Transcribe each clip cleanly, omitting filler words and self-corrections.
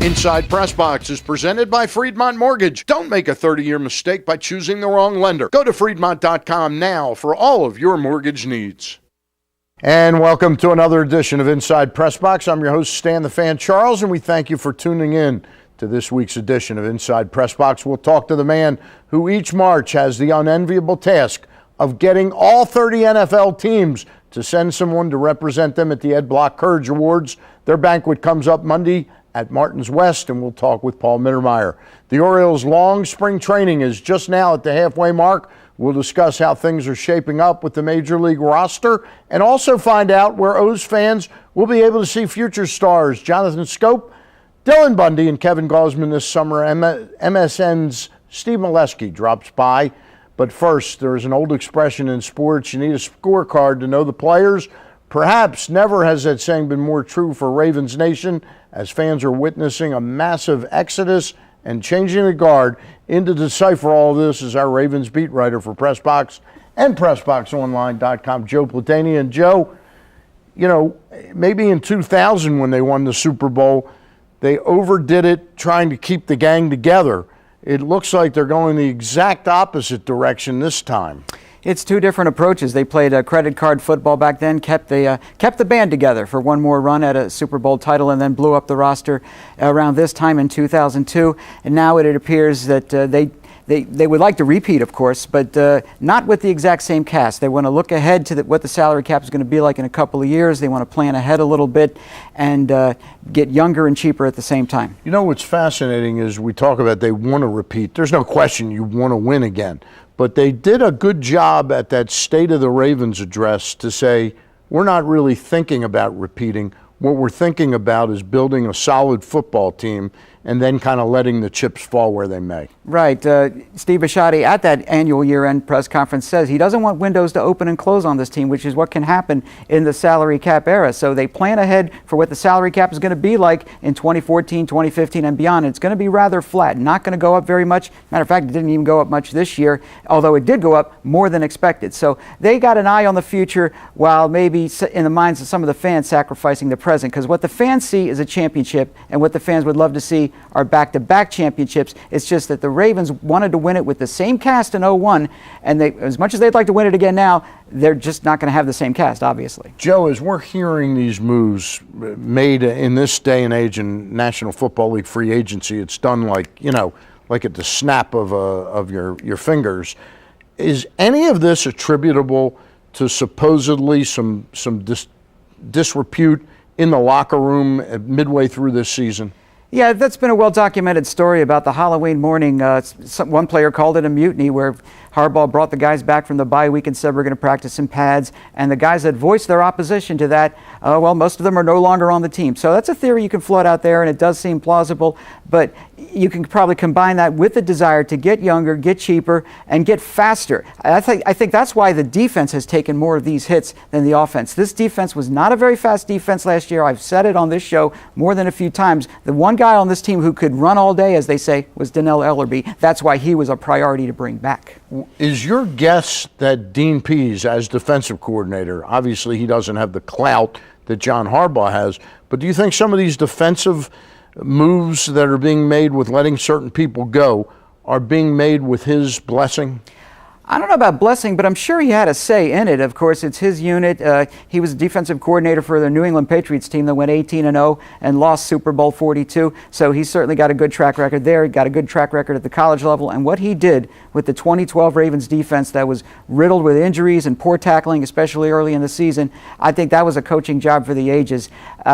Inside PressBox is presented by Friedmont Mortgage. Don't make a 30-year mistake by choosing the wrong lender. Go to Friedmont.com now for all of your mortgage needs. And welcome to another edition of Inside PressBox. I'm your host, Stan the Fan Charles, and we thank you for tuning in to this week's edition of Inside PressBox. We'll talk to the man who each March has the unenviable task of getting all 30 NFL teams to send someone to represent them at the Ed Block Courage Awards. Their banquet comes up Monday at Martin's West, and we'll talk with Paul Mittermeier. The Orioles' long spring training is just now at the halfway mark. We'll discuss how things are shaping up with the Major League roster and also find out where O's fans will be able to see future stars Jonathan Scope, Dylan Bundy, and Kevin Gausman this summer. MSN's Steve Molesky drops by. But first, there's an old expression in sports: you need a scorecard to know the players. Perhaps never has that saying been more true for Ravens Nation, as fans are witnessing a massive exodus and changing the guard. In to decipher all this is our Ravens beat writer for PressBox and PressBoxOnline.com, Joe Platania. And Joe, you know, maybe in 2000 when they won the Super Bowl, they overdid it trying to keep the gang together. It looks like they're going the exact opposite direction this time. It's two different approaches. They played a credit card football back then, kept the band together for one more run at a Super Bowl title, and then blew up the roster around this time in 2002. And now it appears that they would like to repeat, of course, but not with the exact same cast. They want to look ahead to what the salary cap is going to be like in a couple of years. They want to plan ahead a little bit and get younger and cheaper at the same time. You know what's fascinating is we talk about they want to repeat. There's no question you want to win again. But they did a good job at that State of the Ravens address to say, we're not really thinking about repeating. What we're thinking about is building a solid football team and then kind of letting the chips fall where they may. Right. Steve Bisciotti at that annual year-end press conference says he doesn't want windows to open and close on this team, which is what can happen in the salary cap era. So they plan ahead for what the salary cap is going to be like in 2014, 2015, and beyond. It's going to be rather flat, not going to go up very much. Matter of fact, it didn't even go up much this year, although it did go up more than expected. So they got an eye on the future while maybe in the minds of some of the fans sacrificing the present, because what the fans see is a championship, and what the fans would love to see are back-to-back championships. It's just that the Ravens wanted to win it with the same cast in 01, and as much as they'd like to win it again now, they're just not going to have the same cast, obviously. Joe, as we're hearing these moves made in this day and age in National Football League free agency, it's done like at the snap of your fingers. Is any of this attributable to supposedly some disrepute in the locker room midway through this season? Yeah, that's been a well-documented story about the Halloween morning. One player called it a mutiny, where Harbaugh brought the guys back from the bye week and said we're going to practice in pads. And the guys that voiced their opposition to that, most of them are no longer on the team. So that's a theory you can float out there, and it does seem plausible. But you can probably combine that with the desire to get younger, get cheaper, and get faster. I think that's why the defense has taken more of these hits than the offense. This defense was not a very fast defense last year. I've said it on this show more than a few times. The one guy on this team who could run all day, as they say, was Donnell Ellerbe. That's why he was a priority to bring back. Is your guess that Dean Pease, as defensive coordinator, obviously he doesn't have the clout that John Harbaugh has, but do you think some of these defensive moves that are being made with letting certain people go are being made with his blessing? I don't know about blessing, but I'm sure he had a say in it. Of course, it's his unit. He was defensive coordinator for the New England Patriots team that went 18-0 and lost Super Bowl 42. So he's certainly got a good track record there. He got a good track record at the college level. And what he did with the 2012 Ravens defense that was riddled with injuries and poor tackling, especially early in the season, I think that was a coaching job for the ages.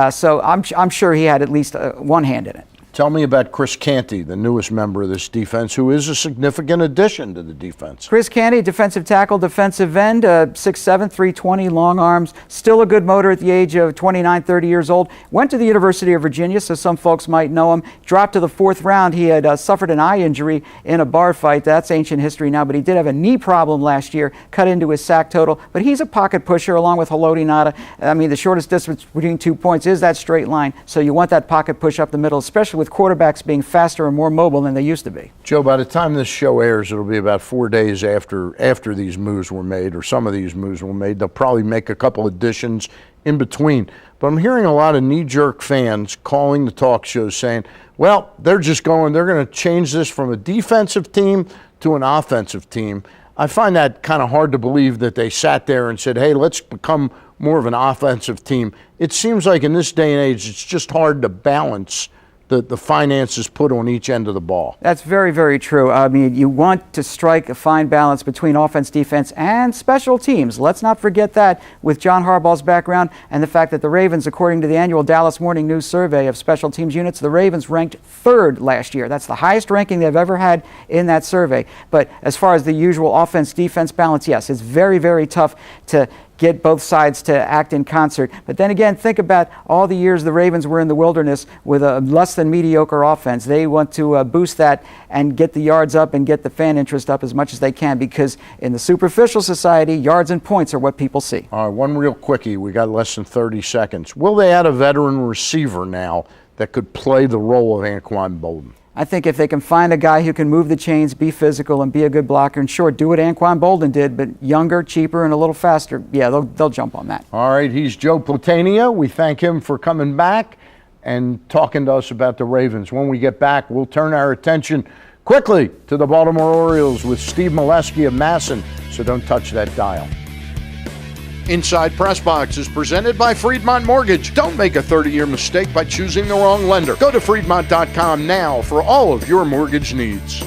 So I'm sure he had at least one hand in it. Tell me about Chris Canty, the newest member of this defense, who is a significant addition to the defense. Chris Canty, defensive tackle, defensive end, 6'7", 320, long arms, still a good motor at the age of 29, 30 years old. Went to the University of Virginia, so some folks might know him. Dropped to the fourth round. He had suffered an eye injury in a bar fight. That's ancient history now, but he did have a knee problem last year, cut into his sack total. But he's a pocket pusher along with Haloti Ngata. I mean, the shortest distance between 2 points is that straight line, so you want that pocket push up the middle, especially with quarterbacks being faster and more mobile than they used to be. Joe, by the time this show airs, it'll be about 4 days after these moves were made, or some of these moves were made. They'll probably make a couple additions in between. But I'm hearing a lot of knee-jerk fans calling the talk shows saying, well, they're going to change this from a defensive team to an offensive team. I find that kind of hard to believe that they sat there and said, hey, let's become more of an offensive team. It seems like in this day and age, it's just hard to balance the finances put on each end of the ball. That's very, very true. I mean, you want to strike a fine balance between offense, defense, and special teams. Let's not forget that with John Harbaugh's background and the fact that the Ravens, according to the annual Dallas Morning News survey of special teams units, the Ravens ranked third last year. That's the highest ranking they've ever had in that survey. But as far as the usual offense-defense balance, yes, it's very, very tough to get both sides to act in concert. But then again, think about all the years the Ravens were in the wilderness with a less than mediocre offense. They want to boost that and get the yards up and get the fan interest up as much as they can, because in the superficial society, yards and points are what people see. All right, one real quickie. We got less than 30 seconds. Will they add a veteran receiver now that could play the role of Anquan Bolden? I think if they can find a guy who can move the chains, be physical, and be a good blocker, and sure, do what Anquan Bolden did, but younger, cheaper, and a little faster, yeah, they'll jump on that. All right, he's Joe Platania. We thank him for coming back and talking to us about the Ravens. When we get back, we'll turn our attention quickly to the Baltimore Orioles with Steve Molesky of Masson, so don't touch that dial. Inside PressBox is presented by Friedmont Mortgage. Don't make a 30-year mistake by choosing the wrong lender. Go to Friedmont.com now for all of your mortgage needs.